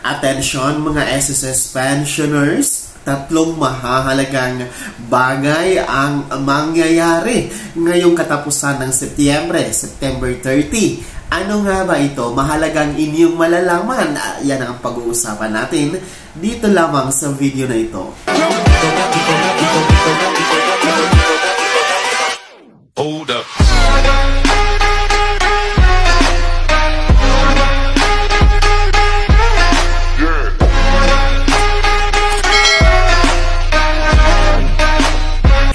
Attention mga SSS pensioners, tatlong mahahalagang bagay ang mangyayari ngayong katapusan ng Setyembre, September 30. Ano nga ba ito? Mahalagang inyong malalaman. Yan ang pag-uusapan natin dito lamang sa video na ito. Hold up.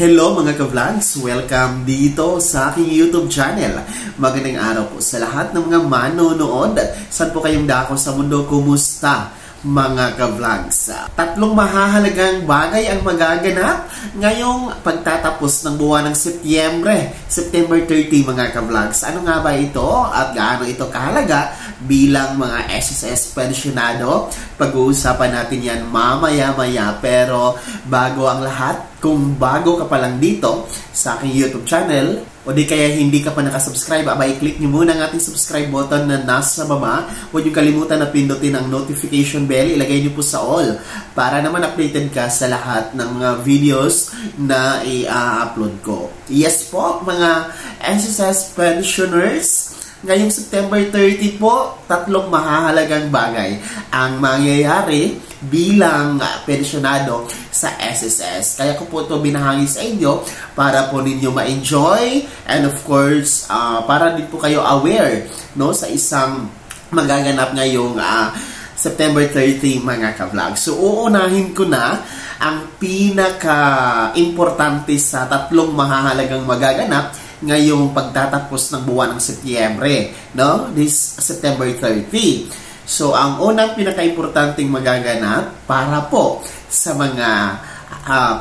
Hello mga ka-vlogs! Welcome dito sa aking YouTube channel. Magandang araw po sa lahat ng mga manonood. Saan po kayong dako sa mundo? Kumusta mga ka-vlogs? Tatlong mahahalagang bagay ang magaganap ngayong pagtatapos ng buwan ng Setyembre, September 30 mga ka-vlogs. Ano nga ba ito at gaano ito kahalaga bilang mga SSS pensionado? Pag-uusapan natin yan mamaya-maya, pero bago ang lahat, kung bago ka pa lang dito sa aking YouTube channel o di kaya hindi ka pa nakasubscribe, i-click nyo muna ang ating subscribe button na nasa baba. Huwag nyo kalimutan na pindutin ang notification bell, ilagay nyo po sa all para naman updated ka sa lahat ng mga videos na i-upload ko. Yes po mga SSS pensioners, ngayong September 30 po, tatlong mahahalagang bagay ang mangyayari bilang pensionado sa SSS. Kaya ko po ito binahagi sa inyo para po ninyo ma-enjoy and of course, para din po kayo aware no, sa isang magaganap ngayong September 30 mga ka-vlog. So, uunahin ko na ang pinaka-importante sa tatlong mahahalagang magaganap ngayong pagtatapos ng buwan ng Setyembre, no? This September 30. So, ang unang pinaka-importanting magaganap para po sa mga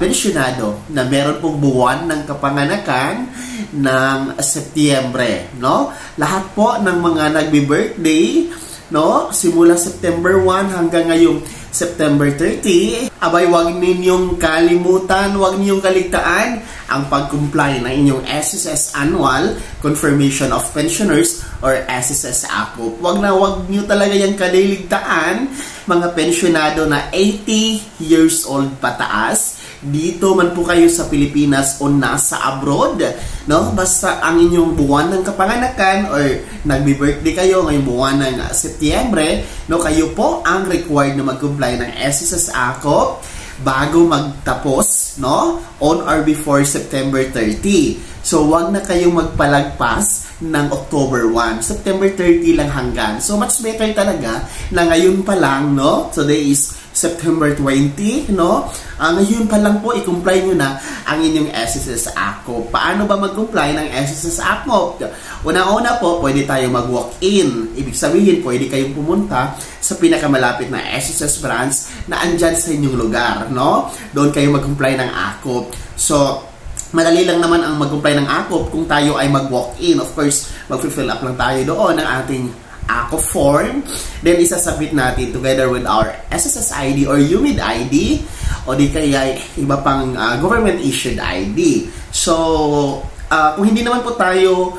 pensyonado na meron pong buwan ng kapanganakan ng Setyembre, no? Lahat po ng mga nagbi-birthday, no? Simula September 1 hanggang ngayong September 30, abay wag ninyong kalimutan, wag ninyong kaligtaan ang pag-comply ng inyong SSS Annual Confirmation of Pensioners or SSS ACOP. Wag nyo talaga yung kaliligtaan, mga pensyonado na 80 years old pataas. Dito man po kayo sa Pilipinas o nasa abroad, no? Basta ang inyong buwan ng kapanganakan or nagbi-birthday kayo ngayong buwan ng Setyembre, no? Kayo po ang required na mag-comply ng SSS ACOP bago magtapos, no? On or before September 30. So, wag na kayong magpalagpas ng October 1. September 30 lang hanggang. So, much better talaga na ngayon pa lang, no? Today is September 20, no? Ngayon pa lang po, i-comply nyo na ang inyong SSS ACOP. Paano ba mag-comply ng SSS ACOP? Una-una po, pwede tayo mag-walk-in. Ibig sabihin, pwede kayong pumunta sa pinakamalapit na SSS branch na andyan sa inyong lugar, no? Doon kayo mag-comply ng ACOP. So, madali lang naman ang mag-comply ng ACOP kung tayo ay mag-walk-in. Of course, mag-fill up lang tayo doon ng ating ACOP form. Then, isasubmit natin together with our SSS ID or UMID ID o di kaya iba pang government-issued ID. So, kung hindi naman po tayo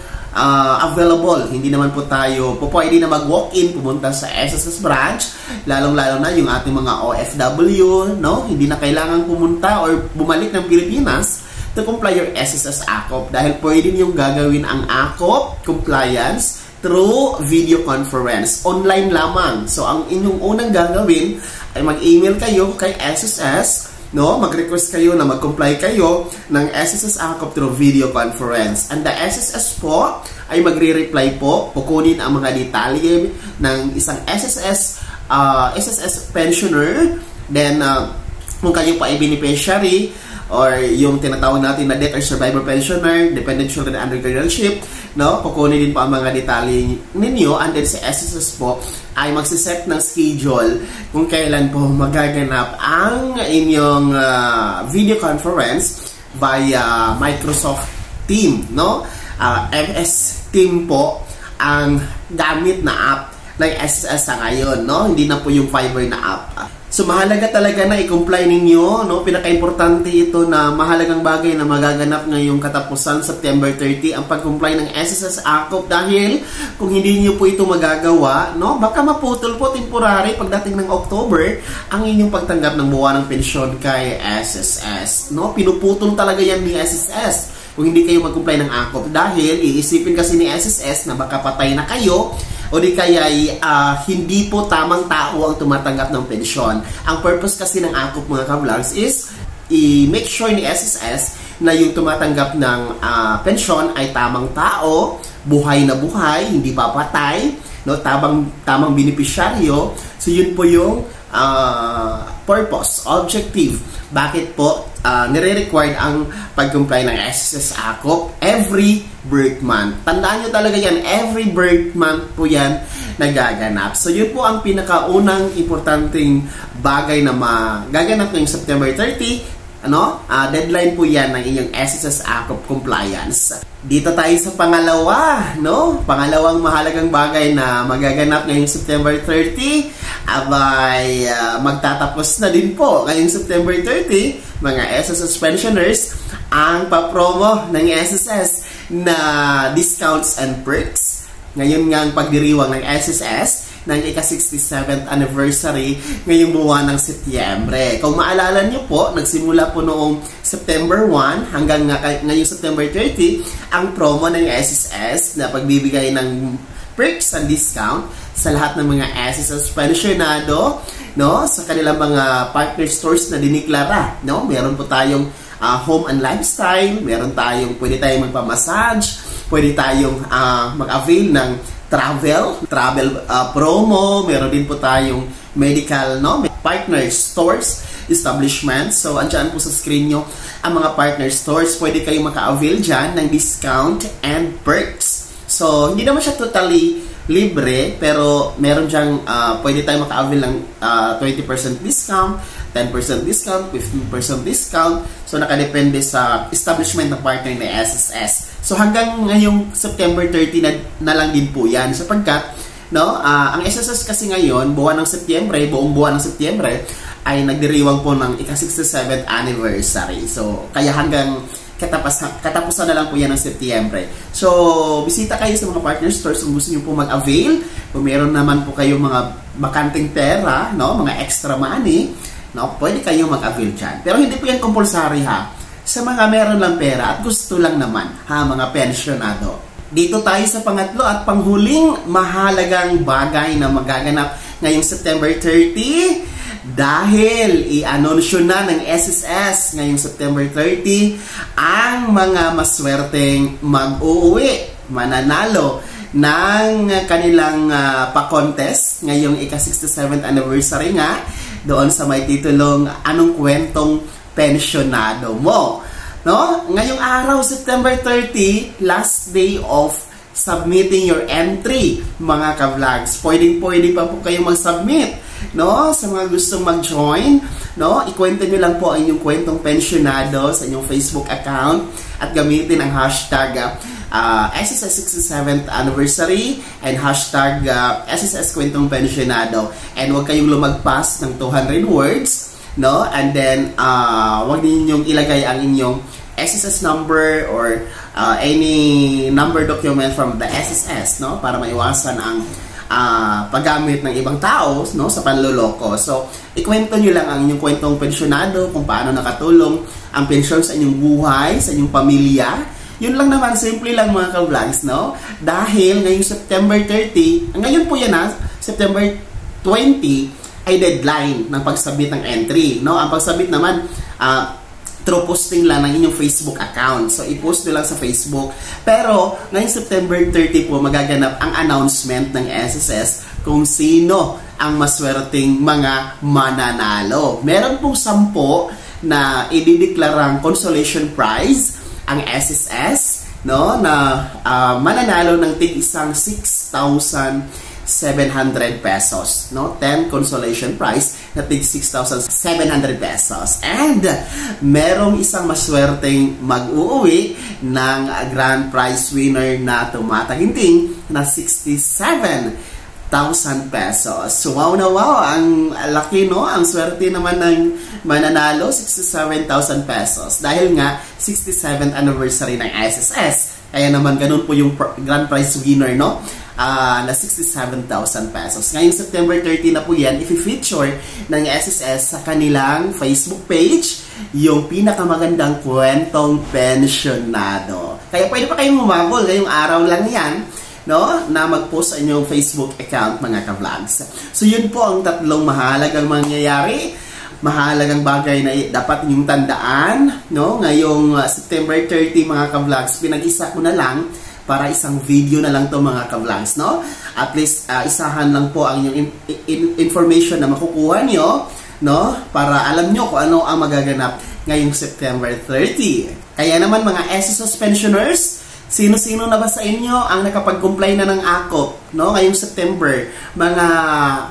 available, hindi naman po tayo pwede na mag-walk-in, pumunta sa SSS branch, lalong-lalo na yung ating mga OFW, no? Hindi na kailangan pumunta or bumalik ng Pilipinas to comply your SSS ACOP dahil pwede niyong gagawin ang ACOP compliance through video conference. Online lamang. So, ang inyong unang gagawin ay mag-email kayo kay SSS, no? Mag-request kayo na mag-comply kayo ng SSS ACOP through video conference. And the SSS po ay magre-reply po, kukunin ang mga detalye ng isang SSS pensioner. Then, kung kayo po ay beneficiary or yung tinatawag natin na death or survivor pensioner, dependent children under guardianship, no? Kukunin din po ang mga detalye ninyo, and then si SSS po ay magsiset ng schedule kung kailan po magaganap ang inyong video conference via Microsoft Teams, no? MS Team po ang gamit na app ng SSS sa ngayon, no? Hindi na po yung Fiverr na app. So mahalaga talaga na i-comply ninyo, no? Pinaka-importante ito na mahalagang bagay na magaganap ngayong katapusan September 30 ang pag-comply ng SSS AKOP, dahil kung hindi niyo po ito magagawa, no, baka maputol po temporary pagdating ng October ang inyong pagtanggap ng buwan ng pensyon kay SSS, no? Pinuputol talaga yan ni SSS kung hindi kayo mag-comply ng AKOP, dahil iisipin kasi ni SSS na baka patay na kayo o di kaya hindi po tamang tao ang tumatanggap ng pensyon. Ang purpose kasi ng AKOP, mga ka-vlogs, is i-make sure ni SSS na yung tumatanggap ng pensyon ay tamang tao, buhay na buhay, hindi papatay, no, tamang beneficiaryo. So yun po yung purpose, objective. Bakit po nire-required ang pag-comply ng SSS AKOP every birth month? Tandaan nyo talaga yan, every birth month po yan nagaganap. So yun po ang pinakaunang importanteng bagay na magaganap ngayong September 30. Deadline po yan ng inyong SSS AKOP compliance. Dito tayo sa pangalawa, no? Pangalawang mahalagang bagay na magaganap ngayong September 30, abay magtatapos na din po ngayong September 30, mga SSS pensioners, ang papromo ng SSS na discounts and perks. Ngayon nga ang pagdiriwang ng SSS ng ika-67th anniversary ngayong buwan ng Setyembre. Kung maalala nyo po, nagsimula po noong September 1 hanggang ngayong September 30 ang promo ng SSS na pagbibigay ng perks and discount sa lahat ng mga SSS pensionado, no, sa kanilang mga partner stores na diniklara, no? Meron po tayong home and lifestyle, meron tayong pwede tayong magpa-massage, pwede tayong mag-avail ng travel promo, meron din po tayong medical, no, partner stores, establishments. So andyan po sa screen nyo ang mga partner stores, pwede kayong maka-avail dyan ng discount and perks. So hindi naman siya totally libre, pero meron dyang pwede tayong maka-avail ng 20% discount, 10% discount, 15% discount. So nakadepende sa establishment ng partner ng SSS. So hanggang ngayong September 30 na lang din po yan, sapagkat ang SSS kasi ngayon, buwan ng Setyembre, buong buwan ng Setyembre ay nagdiriwang po ng ika-67th anniversary. So kaya hanggang katapusan na lang po yan ng Setyembre. So bisita kayo sa mga partner stores kung gusto niyo po mag-avail. Kung meron naman po kayong mga bakanting pera, no, mga extra money, no, pwede kayong mag-avail dyan. Pero hindi po yan compulsory, ha. Sa mga meron lang pera at gusto lang naman, ha, mga pensionado. Dito tayo sa pangatlo at panghuling mahalagang bagay na magaganap ngayong September 30, dahil i-anunsyo na ng SSS ngayong September 30 ang mga maswerteng mag-uuwi, mananalo ng kanilang pa-contest ngayong ika-67th anniversary nga, doon sa may titulong Anong Kwentong Pensionado Mo, no? Ngayong araw, September 30, last day of submitting your entry, mga ka-vlogs. Pwede pa po kayong mag-submit, no? Sa mga gustong mag-join, no? Ikwento nyo lang po ang inyong kwentong pensionado sa inyong Facebook account at gamitin ang hashtag SSS 67th anniversary and hashtag SSS Kwentong Pensionado. And huwag kayong lumagpas ng 200 words, no? And then wag ninyong ilagay ang inyong SSS number or any number document from the SSS, no, para maiwasan ang paggamit ng ibang tao, no, sa panloloko. So ikwento nyo lang ang inyong kwentong pensionado, kung paano nakatulong ang pensyon sa inyong buhay, sa inyong pamilya. Yun lang naman, simple lang, mga ka-vlogs, no? Dahil ngayong September 30, ngayon po yan, September 20 ay deadline ng pagsubmit ng entry, no? Ang pagsubmit naman through posting lang ng inyong Facebook account. So i-post nyo lang sa Facebook. Pero ngayong September 30 po magaganap ang announcement ng SSS kung sino ang maswerteng mga mananalo. Meron pong 10 na idideklarang consolation prize ang SSS, no, na mananalo ng tig-isang 6,700 pesos, no? 10 consolation prize na tig 6,700 pesos. And merong isang maswerteng mag-uuwi ng grand prize winner na tumataginting na 67,000 pesos. So, wow na wow. Ang laki, no? Ang swerte naman ng mananalo, 67,000 pesos. Dahil nga, 67th anniversary ng SSS. Kaya naman, ganun po yung grand prize winner, no? Na 67,000 pesos. Ngayong September 30 na po yan, i-feature ng SSS sa kanilang Facebook page yung pinakamagandang kwentong pensyonado. Kaya pwede pa kayong humabol ngayong araw lang yan, no, na mag-post sa inyong Facebook account, mga ka-vlogs. So yun po ang tatlong mahalagang mangyayari, mahalagang bagay na dapat ninyong tandaan, no, ngayong September 30, mga ka-vlogs. Pinag-isa ko na lang para isang video na lang to, mga ka-vlogs, no? At least isahan lang po ang inyong information na makukuha nyo, no? Para alam nyo kung ano ang magaganap ngayong September 30. Kaya naman, mga SSS pensioners, sino-sino na ba sa inyo ang nakapag-comply na ng AKOP, no? Ngayong September. Mga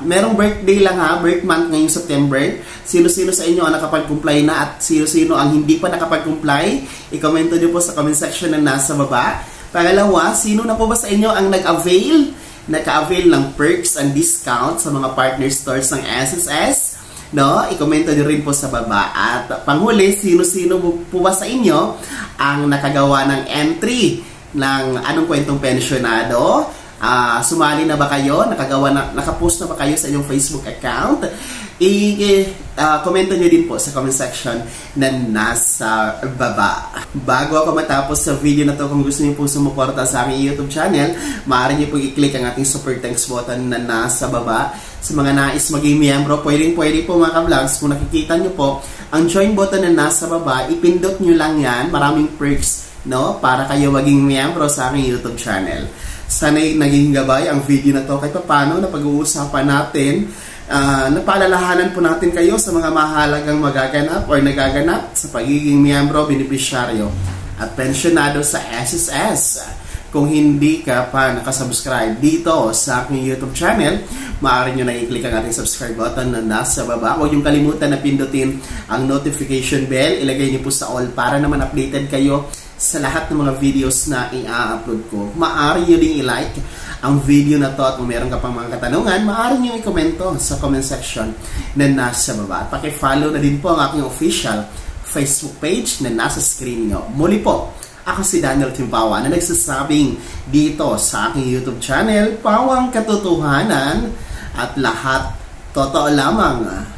merong birthday lang, ha, birth month ngayong September. Sino-sino sa inyo ang nakapag-comply na at sino-sino ang hindi pa nakapag-comply? I-comment nyo po sa comment section na nasa baba. Pangalawa, sino na po ba sa inyo ang naka-avail ng perks and discount sa mga partner stores ng SSS? No? I-comment nyo rin po sa baba. At panghuli, sino-sino po ba sa inyo ang nakagawa ng entry ng anong kwentong pensyonado? Sumali na ba kayo? Nakapost na ba kayo sa inyong Facebook account? Komento nyo din po sa comment section na nasa baba. Bago ako matapos sa video na to, kung gusto niyo po sumuporta sa aking YouTube channel, maaari niyo po i-click ang ating super thanks button na nasa baba. Sa mga nais maging miyembro, pwede po, mga ka-vlogs. Kung nakikita nyo po, ang join button na nasa baba, ipindot nyo lang yan. Maraming perks, no? Para kayo maging miyembro sa aking YouTube channel. Sana'y naging gabay ang video na to kahit paano na pag-uusapan natin. Napaalalahanan po natin kayo sa mga mahalagang magaganap o nagaganap sa pagiging miyembro, benepisyaryo at pensyonado sa SSS. Kung hindi ka pa nakasubscribe dito sa aking YouTube channel, maaari nyo na i-click ang ating subscribe button na nasa baba. Huwag yung kalimutan na pindutin ang notification bell. Ilagay niyo po sa all para naman updated kayo sa lahat ng mga videos na i-upload ko. Maaari nyo din i-like ang video na to at kung meron ka pang mga katanungan, maaari nyo i-komento sa comment section na nasa baba. At paki-follow na din po ang aking official Facebook page na nasa screen nyo. Muli po, ako si Daniel Timpawa na nagsasabing dito sa aking YouTube channel, Pawang Katotohanan at lahat totoo lamang.